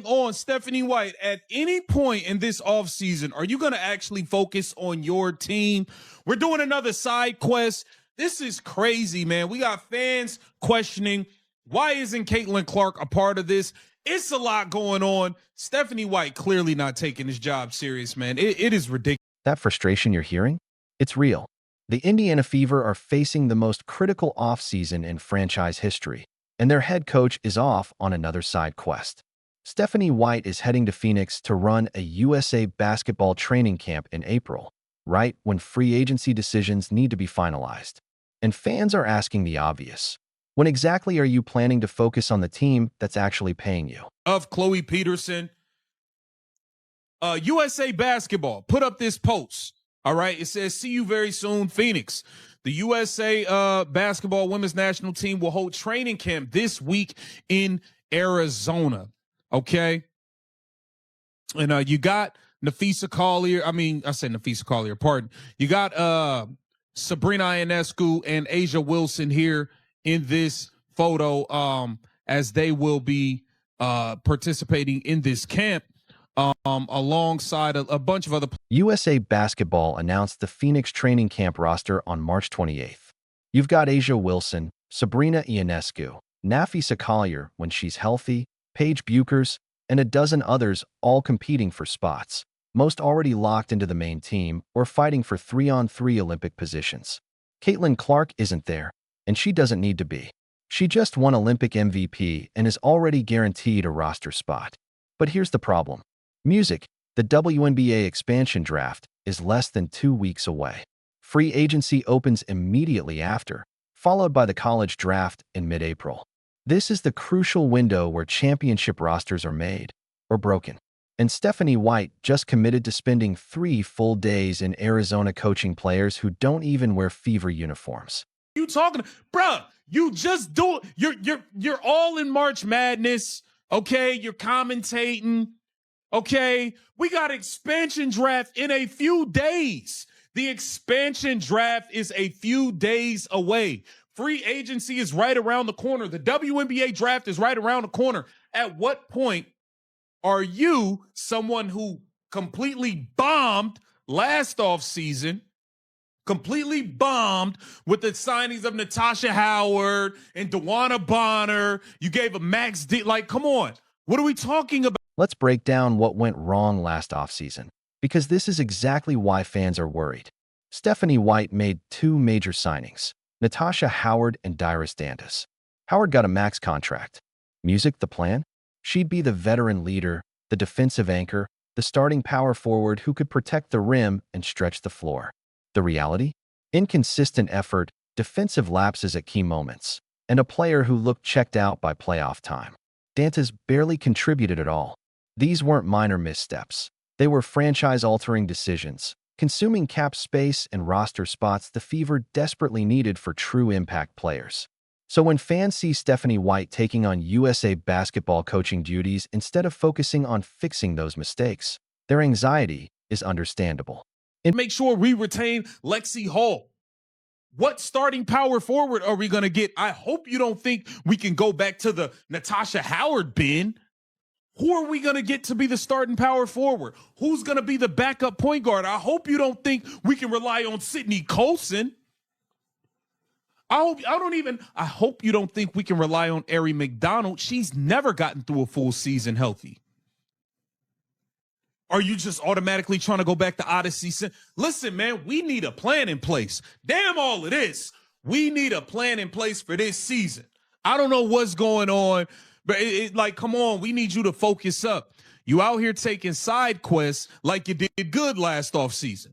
going on, Stephanie White, at any point in this offseason, are you going to actually focus on your team? We're doing another side quest. This is crazy, man. We got fans questioning, why isn't Caitlin Clark a part of this? It's a lot going on. Stephanie White clearly not taking his job serious, man. It is ridiculous. That frustration you're hearing? It's real. The Indiana Fever are facing the most critical offseason in franchise history, and their head coach is off on another side quest. Stephanie White is heading to Phoenix to run a USA basketball training camp in April, right when free agency decisions need to be finalized. And fans are asking the obvious. When exactly are you planning to focus on the team that's actually paying you? Of Chloe Peterson, USA Basketball put up this post. All right, it says, see you very soon, Phoenix. The USA basketball women's national team will hold training camp this week in Arizona. Okay. And you got Nafisa Collier. Pardon. You got Sabrina Ionescu and Asia Wilson here in this photo as they will be participating in this camp. Alongside a bunch of other USA Basketball announced the Phoenix training camp roster on March 28th. You've got Asia Wilson, Sabrina Ionescu, Nafisa Collier when she's healthy, Paige Buchers, and a dozen others all competing for spots, most already locked into the main team or fighting for 3-on-3 Olympic positions. Caitlin Clark isn't there, and she doesn't need to be. She just won Olympic MVP and is already guaranteed a roster spot. But here's the problem. Music, the WNBA expansion draft, is less than 2 weeks away. Free agency opens immediately after, followed by the college draft in mid-April. This is the crucial window where championship rosters are made or broken. And Stephanie White just committed to spending 3 full days in Arizona coaching players who don't even wear Fever uniforms. You talking, bruh? You just do. You're all in March Madness. Okay, you're commentating. Okay, we got expansion draft in a few days. The expansion draft is a few days away. Free agency is right around the corner. The WNBA draft is right around the corner. At what point are you someone who completely bombed last offseason, completely bombed with the signings of Natasha Howard and DeWanna Bonner? You gave a max deal. Like, come on. What are we talking about? Let's break down what went wrong last offseason, because this is exactly why fans are worried. Stephanie White made 2 major signings, Natasha Howard and Dyrus Dantas. Howard got a max contract. Music, the plan? She'd be the veteran leader, the defensive anchor, the starting power forward who could protect the rim and stretch the floor. The reality? Inconsistent effort, defensive lapses at key moments, and a player who looked checked out by playoff time. Dantas barely contributed at all. These weren't minor missteps. They were franchise-altering decisions, consuming cap space and roster spots the Fever desperately needed for true impact players. So when fans see Stephanie White taking on USA basketball coaching duties instead of focusing on fixing those mistakes, their anxiety is understandable. And make sure we retain Lexi Hall. What starting power forward are we going to get? I hope you don't think we can go back to the Natasha Howard bin. Who are we going to get to be the starting power forward? Who's going to be the backup point guard? I hope you don't think we can rely on Sydney Colson. I hope you don't think we can rely on Ari McDonald. She's never gotten through a full season healthy. Are you just automatically trying to go back to Odyssey? Listen, man, we need a plan in place. Damn all it is. We need a plan in place for this season. I don't know what's going on, but like, come on, we need you to focus up. You out here taking side quests like you did good last offseason.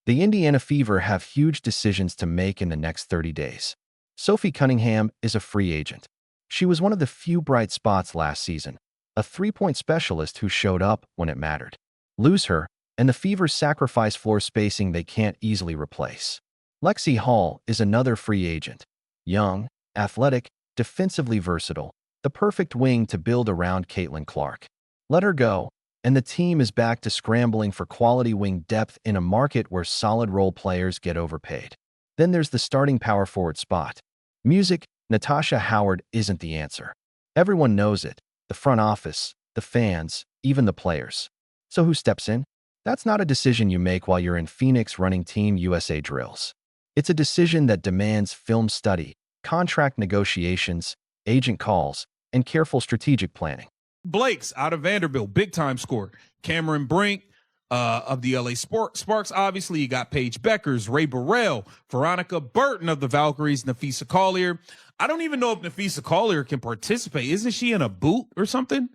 The Indiana Fever have huge decisions to make in the next 30 days. Sophie Cunningham is a free agent. She was one of the few bright spots last season, a 3-point specialist who showed up when it mattered. Lose her, and the Fever's sacrifice floor spacing they can't easily replace. Lexi Hall is another free agent. Young, athletic, defensively versatile, the perfect wing to build around Caitlin Clark. Let her go, and the team is back to scrambling for quality wing depth in a market where solid role players get overpaid. Then there's the starting power forward spot. Music, Natasha Howard isn't the answer. Everyone knows it. The front office, the fans, even the players. So who steps in? That's not a decision you make while you're in Phoenix running Team USA drills. It's a decision that demands film study, contract negotiations, agent calls, and careful strategic planning. Blake's out of Vanderbilt, big time scorer. Cameron Brink of the LA Sparks, obviously. You got Paige Beckers, Ray Burrell, Veronica Burton of the Valkyries, Nafisa Collier. I don't even know if Nafisa Collier can participate. Isn't she in a boot or something?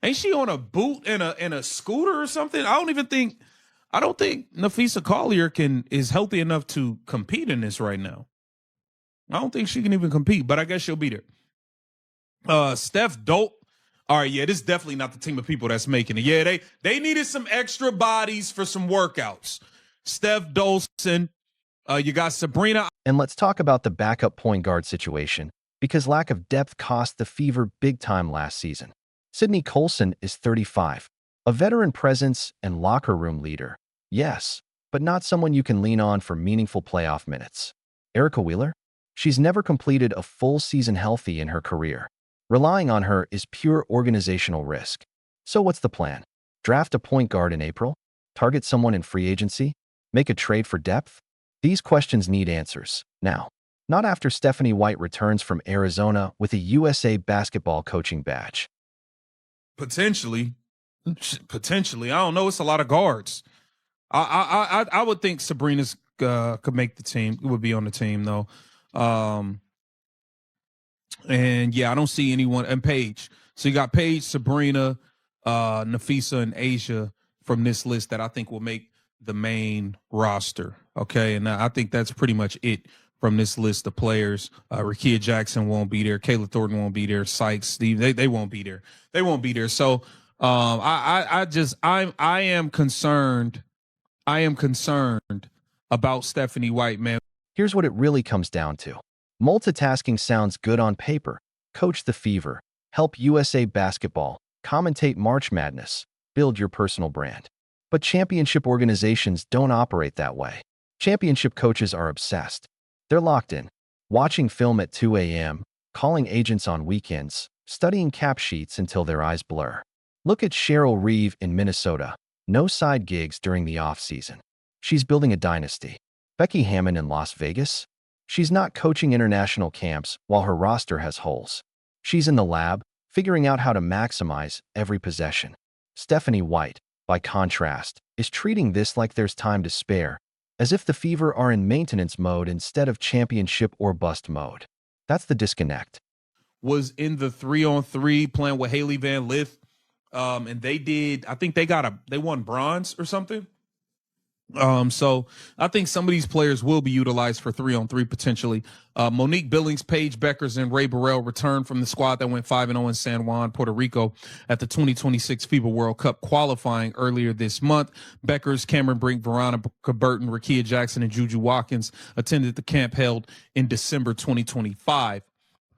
Ain't she on a boot and a scooter or something? I don't think Nafisa Collier is healthy enough to compete in this right now. I don't think she can even compete, but I guess she'll be there. Steph Dope. All right, yeah, this is definitely not the team of people that's making it. Yeah, they needed some extra bodies for some workouts. Steph Dolson, you got Sabrina. And let's talk about the backup point guard situation, because lack of depth cost the Fever big time last season. Sydney Colson is 35, a veteran presence and locker room leader. Yes, but not someone you can lean on for meaningful playoff minutes. Erica Wheeler? She's never completed a full season healthy in her career. Relying on her is pure organizational risk. So what's the plan? Draft a point guard in April? Target someone in free agency? Make a trade for depth? These questions need answers now, not after Stephanie White returns from Arizona with a USA basketball coaching badge. Potentially. I don't know. It's a lot of guards. I would think Sabrina's could make the team. Would be on the team though. And yeah, I don't see anyone. And Paige. So you got Paige, Sabrina, Nafisa, and Asia from this list that I think will make the main roster. Okay, and I think that's pretty much it from this list of players. Rakia Jackson won't be there. Kayla Thornton won't be there. Sykes, Steve, they won't be there. They won't be there. So I am concerned. I am concerned about Stephanie White, man. Here's what it really comes down to. Multitasking sounds good on paper. Coach the Fever, help USA basketball, commentate March Madness, build your personal brand. But championship organizations don't operate that way. Championship coaches are obsessed. They're locked in, watching film at 2 a.m., calling agents on weekends, studying cap sheets until their eyes blur. Look at Cheryl Reeve in Minnesota. No side gigs during the off-season. She's building a dynasty. Becky Hammon in Las Vegas? She's not coaching international camps while her roster has holes. She's in the lab, figuring out how to maximize every possession. Stephanie White, by contrast, is treating this like there's time to spare, as if the Fever are in maintenance mode instead of championship or bust mode. That's the disconnect. Was in the 3-on-3 playing with Haley Van Lith. And I think they won bronze or something. So I think some of these players will be utilized for 3-on-3 potentially. Monique Billings, Paige Beckers, and Ray Burrell returned from the squad that went 5-0 in San Juan, Puerto Rico at the 2026 FIBA World Cup qualifying earlier this month. Beckers, Cameron Brink, Veronica Burton, Rakia Jackson, and Juju Watkins attended the camp held in December 2025.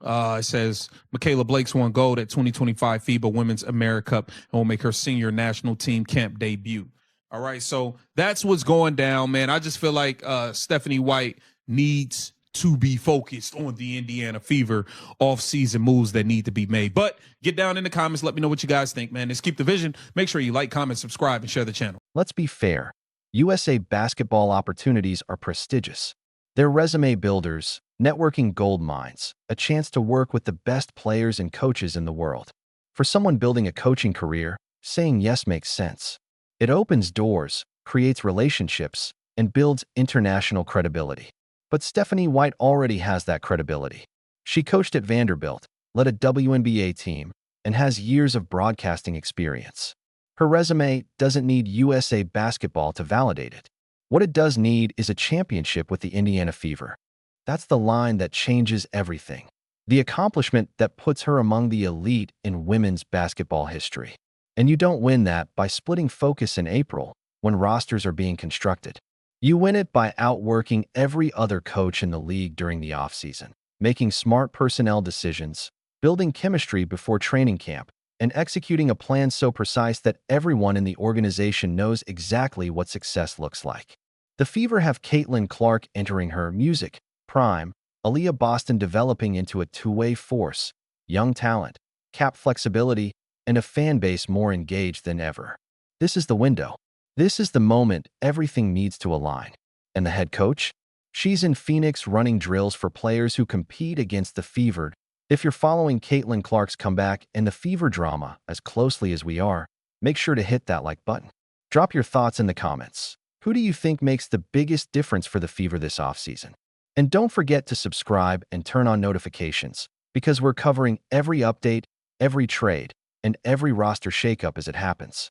It says Michaela Blake's won gold at 2025 FIBA Women's AmeriCup and will make her senior national team camp debut. All right, so that's what's going down, man. I just feel like Stephanie White needs to be focused on the Indiana Fever off-season moves that need to be made. But get down in the comments. Let me know what you guys think, man. Let's keep the vision. Make sure you like, comment, subscribe, and share the channel. Let's be fair. USA basketball opportunities are prestigious. They're resume builders, networking gold mines, a chance to work with the best players and coaches in the world. For someone building a coaching career, saying yes makes sense. It opens doors, creates relationships, and builds international credibility. But Stephanie White already has that credibility. She coached at Vanderbilt, led a WNBA team, and has years of broadcasting experience. Her resume doesn't need USA basketball to validate it. What it does need is a championship with the Indiana Fever. That's the line that changes everything. The accomplishment that puts her among the elite in women's basketball history. And you don't win that by splitting focus in April when rosters are being constructed. You win it by outworking every other coach in the league during the offseason, making smart personnel decisions, building chemistry before training camp, and executing a plan so precise that everyone in the organization knows exactly what success looks like. The Fever have Caitlin Clark entering her music prime, Aaliyah Boston developing into a two-way force, young talent, cap flexibility, and a fan base more engaged than ever. This is the window. This is the moment everything needs to align. And the head coach? She's in Phoenix running drills for players who compete against the Fever. If you're following Caitlin Clark's comeback and the Fever drama as closely as we are, make sure to hit that like button. Drop your thoughts in the comments. Who do you think makes the biggest difference for the Fever this offseason? And don't forget to subscribe and turn on notifications, because we're covering every update, every trade, and every roster shakeup as it happens.